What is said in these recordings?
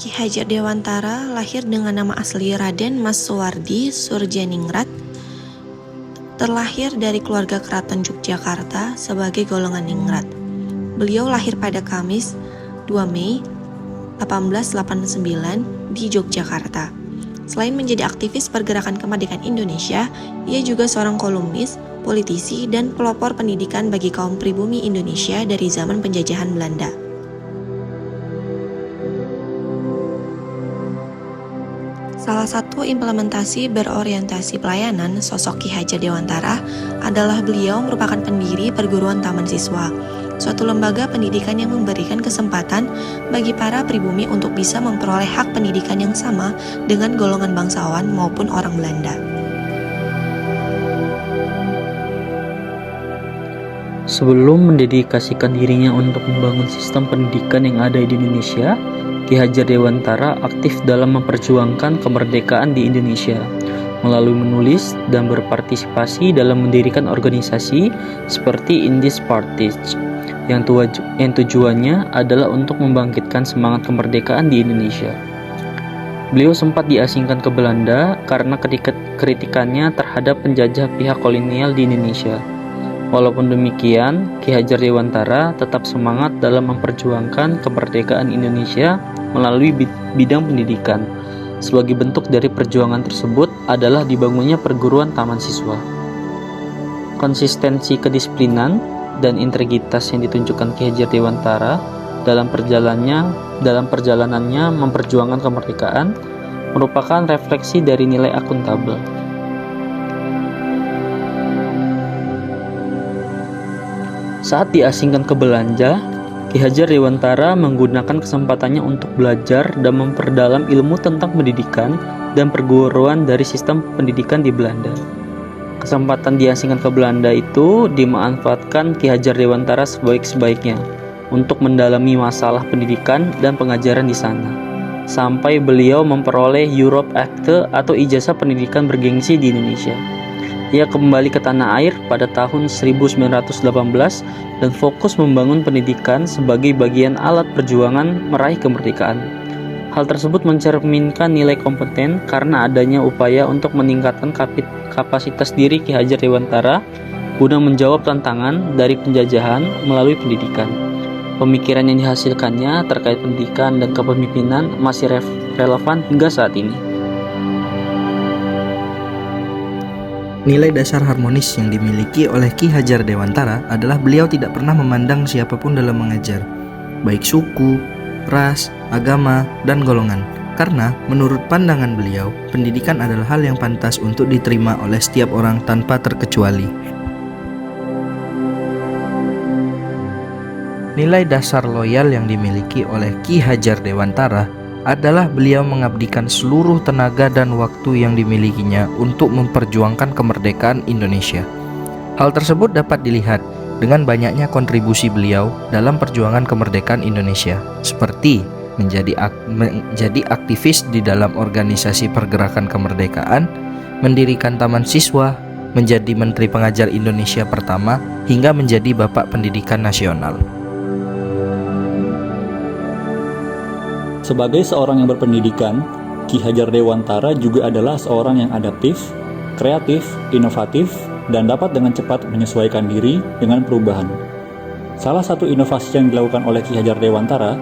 Ki Hajar Dewantara lahir dengan nama asli Raden Mas Suwardi Surjaningrat, terlahir dari keluarga keraton Yogyakarta sebagai golongan ningrat. Beliau lahir pada Kamis 2 Mei 1889 di Yogyakarta. Selain menjadi aktivis pergerakan kemerdekaan Indonesia, ia juga seorang kolumnis, politisi, dan pelopor pendidikan bagi kaum pribumi Indonesia dari zaman penjajahan Belanda. Salah satu implementasi berorientasi pelayanan sosok Ki Hajar Dewantara adalah beliau merupakan pendiri Perguruan Taman Siswa, suatu lembaga pendidikan yang memberikan kesempatan bagi para pribumi untuk bisa memperoleh hak pendidikan yang sama dengan golongan bangsawan maupun orang Belanda. Sebelum mendedikasikan dirinya untuk membangun sistem pendidikan yang ada di Indonesia, Ki Hajar Dewantara aktif dalam memperjuangkan kemerdekaan di Indonesia melalui menulis dan berpartisipasi dalam mendirikan organisasi seperti Indies Parties yang tujuannya adalah untuk membangkitkan semangat kemerdekaan di Indonesia. Beliau sempat diasingkan ke Belanda karena kritikannya terhadap penjajah pihak kolonial di Indonesia. Walaupun demikian, Ki Hajar Dewantara tetap semangat dalam memperjuangkan kemerdekaan Indonesia melalui bidang pendidikan. Sebagai bentuk dari perjuangan tersebut adalah dibangunnya perguruan taman siswa. Konsistensi kedisiplinan dan integritas yang ditunjukkan Ki Hajar Dewantara dalam perjalanannya memperjuangkan kemerdekaan merupakan refleksi dari nilai akuntabel. Saat diasingkan ke Belanda, Ki Hajar Dewantara menggunakan kesempatannya untuk belajar dan memperdalam ilmu tentang pendidikan dan perguruan dari sistem pendidikan di Belanda. Kesempatan diasingkan ke Belanda itu dimanfaatkan Ki Hajar Dewantara sebaik-baiknya untuk mendalami masalah pendidikan dan pengajaran di sana, sampai beliau memperoleh Europe Acte atau ijazah pendidikan bergengsi di Indonesia. Ia kembali ke tanah air pada tahun 1918 dan fokus membangun pendidikan sebagai bagian alat perjuangan meraih kemerdekaan. Hal tersebut mencerminkan nilai kompeten karena adanya upaya untuk meningkatkan kapasitas diri Ki Hajar Dewantara guna menjawab tantangan dari penjajahan melalui pendidikan. Pemikiran yang dihasilkannya terkait pendidikan dan kepemimpinan masih relevan hingga saat ini. Nilai dasar harmonis yang dimiliki oleh Ki Hajar Dewantara adalah beliau tidak pernah memandang siapapun dalam mengajar, baik suku, ras, agama, dan golongan. Karena menurut pandangan beliau, pendidikan adalah hal yang pantas untuk diterima oleh setiap orang tanpa terkecuali. Nilai dasar loyal yang dimiliki oleh Ki Hajar Dewantara adalah beliau mengabdikan seluruh tenaga dan waktu yang dimilikinya untuk memperjuangkan kemerdekaan Indonesia. Hal tersebut dapat dilihat dengan banyaknya kontribusi beliau dalam perjuangan kemerdekaan Indonesia, seperti menjadi aktivis di dalam organisasi pergerakan kemerdekaan, mendirikan taman siswa, menjadi Menteri Pengajar Indonesia pertama, hingga menjadi Bapak Pendidikan Nasional. Sebagai seorang yang berpendidikan, Ki Hajar Dewantara juga adalah seorang yang adaptif, kreatif, inovatif, dan dapat dengan cepat menyesuaikan diri dengan perubahan. Salah satu inovasi yang dilakukan oleh Ki Hajar Dewantara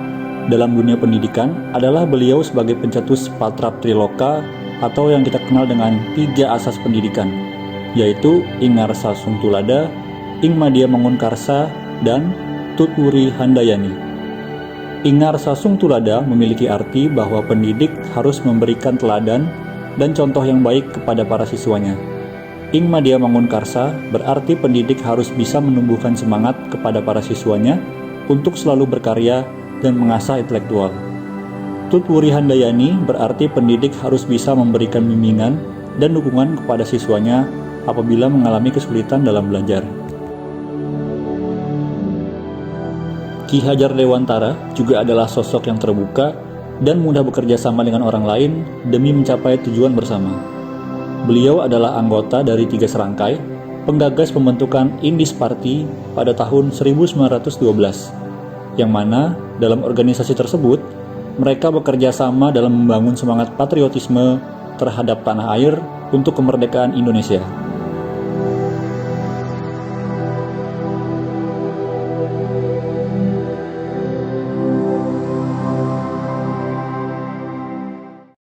dalam dunia pendidikan adalah beliau sebagai pencetus Patrap Triloka atau yang kita kenal dengan 3 asas pendidikan, yaitu Ingarsa Sungtulada, Ing Madya Mangunkarsa, dan Tutwuri Handayani. Ingarsa Sungtulada memiliki arti bahwa pendidik harus memberikan teladan dan contoh yang baik kepada para siswanya. Ing Madya Mangunkarsa berarti pendidik harus bisa menumbuhkan semangat kepada para siswanya untuk selalu berkarya dan mengasah intelektual. Tutwuri Handayani berarti pendidik harus bisa memberikan bimbingan dan dukungan kepada siswanya apabila mengalami kesulitan dalam belajar. Ki Hajar Dewantara juga adalah sosok yang terbuka dan mudah bekerja sama dengan orang lain demi mencapai tujuan bersama. Beliau adalah anggota dari 3 serangkai, penggagas pembentukan Indies Party pada tahun 1912, yang mana dalam organisasi tersebut mereka bekerja sama dalam membangun semangat patriotisme terhadap tanah air untuk kemerdekaan Indonesia.